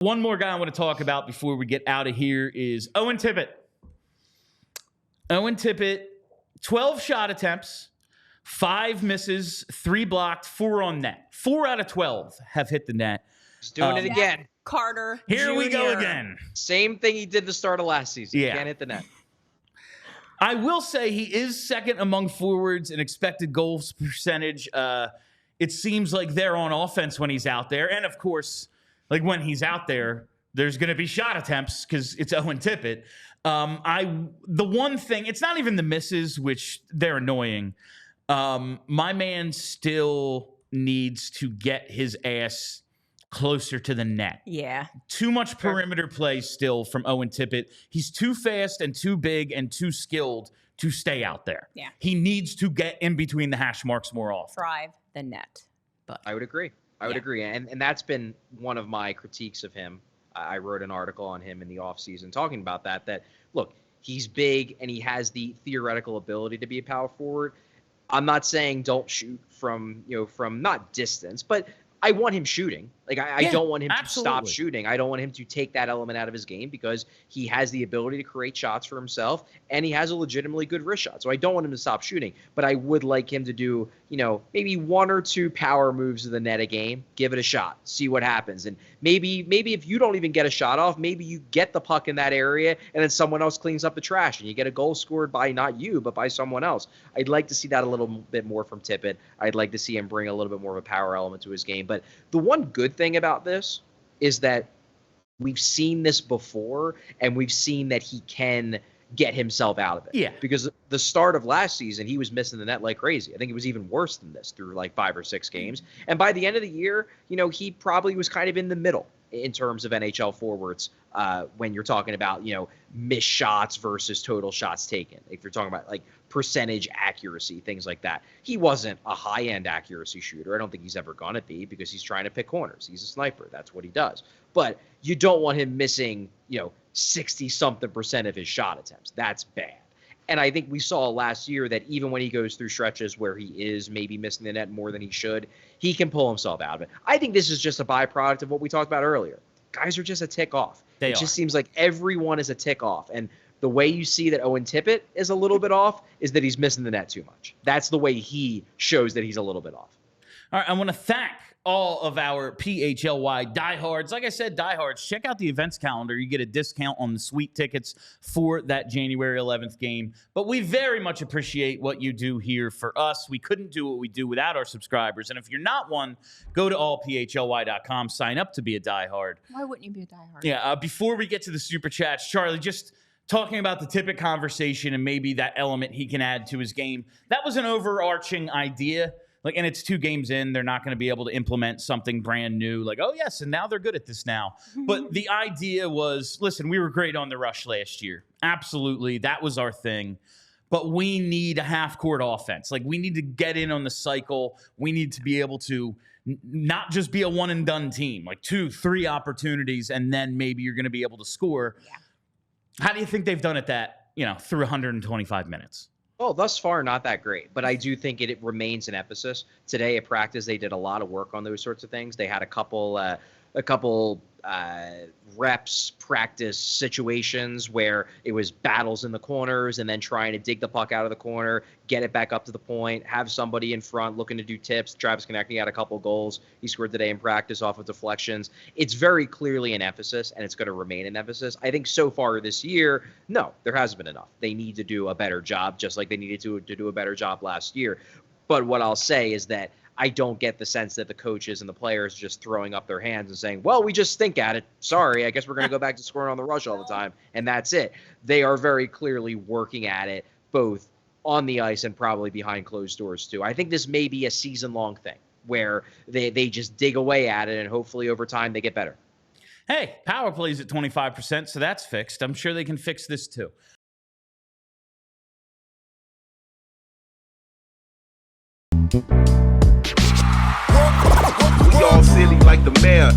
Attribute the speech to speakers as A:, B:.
A: One more guy I want to talk about before we get out of here is Owen Tippett. Owen Tippett, 12 shot attempts, 5 misses, 3 blocked, 4 on net. 4 out of 12 have hit the net.
B: He's doing it again.
C: Carter
A: Here we go
C: Jr.
A: again.
B: Same thing he did the start of last season.
A: Yeah.
B: Can't hit the net.
A: I will say he is second among forwards in expected goals percentage. It seems like they're on offense when he's out there. And, of course, like when he's out there, there's going to be shot attempts because it's Owen Tippett. The one thing, it's not even the misses, which they're annoying. My man still needs to get his ass closer to the net.
C: Yeah.
A: Too much perimeter play still from Owen Tippett. He's too fast and too big and too skilled to stay out there.
C: Yeah.
A: He needs to get in between the hash marks more often.
C: Thrive the net. But
B: I would agree. I would agree. And that's been one of my critiques of him. I wrote an article on him in the offseason talking about that, look, he's big and he has the theoretical ability to be a power forward. I'm not saying don't shoot from not distance, but I want him shooting. Like, I don't want him to stop shooting. I don't want him to take that element out of his game because he has the ability to create shots for himself and he has a legitimately good wrist shot. So I don't want him to stop shooting, but I would like him to do, maybe 1 or 2 power moves to the net a game, give it a shot, see what happens. And maybe if you don't even get a shot off, maybe you get the puck in that area and then someone else cleans up the trash and you get a goal scored by not you, but by someone else. I'd like to see that a little bit more from Tippett. I'd like to see him bring a little bit more of a power element to his game. But the one good thing about this is that we've seen this before and we've seen that he can get himself out of it.
A: Yeah.
B: Because the start of last season, he was missing the net like crazy. I think it was even worse than this through like 5 or 6 games. And by the end of the year, he probably was kind of in the middle in terms of NHL forwards when you're talking about, missed shots versus total shots taken. If you're talking about like percentage accuracy, things like that. He wasn't a high-end accuracy shooter. I don't think he's ever going to be because he's trying to pick corners. He's a sniper. That's what he does. But you don't want him missing, 60-something% of his shot attempts. That's bad. And I think we saw last year that even when he goes through stretches where he is maybe missing the net more than he should, he can pull himself out of it. I think this is just a byproduct of what we talked about earlier. Guys are just a tick off. It just seems like everyone is a tick off. And the way you see that Owen Tippett is a little bit off is that he's missing the net too much. That's the way he shows that he's a little bit off.
A: All right, I want to thank all of our PHLY diehards. Like I said, diehards, check out the events calendar. You get a discount on the suite tickets for that January 11th game. But we very much appreciate what you do here for us. We couldn't do what we do without our subscribers. And if you're not one, go to allphly.com, sign up to be a diehard.
C: why wouldn't you be a diehard?
A: Yeah, before we get to the super chats, Charlie, just talking about the Tippett conversation and maybe that element he can add to his game. That was an overarching idea. And it's 2 games in, they're not going to be able to implement something brand new. Like, oh, yes, and now they're good at this now. But the idea was, listen, we were great on the rush last year. Absolutely. That was our thing. But we need a half-court offense. We need to get in on the cycle. We need to be able to not just be a one-and-done team. 2, 3 opportunities, and then maybe you're going to be able to score. Yeah. How do you think they've done at that, through 125 minutes?
B: Well, thus far, not that great, but I do think it remains an emphasis. Today at practice, they did a lot of work on those sorts of things. They had a couple reps, practice situations where it was battles in the corners and then trying to dig the puck out of the corner, get it back up to the point, have somebody in front looking to do tips. Travis Konechny had a couple goals he scored today in practice off of deflections. It's very clearly an emphasis, and it's going to remain an emphasis. I think so far this year, no, there hasn't been enough. They need to do a better job, just like they needed to do a better job last year. But what I'll say is that I don't get the sense that the coaches and the players are just throwing up their hands and saying, well, we just stink at it. Sorry, I guess we're going to go back to scoring on the rush all the time. And that's it. They are very clearly working at it, both on the ice and probably behind closed doors too. I think this may be a season-long thing where they just dig away at it and hopefully over time they get better.
A: Hey, power plays at 25%, so that's fixed. I'm sure they can fix this too.
D: We all silly like the mayor.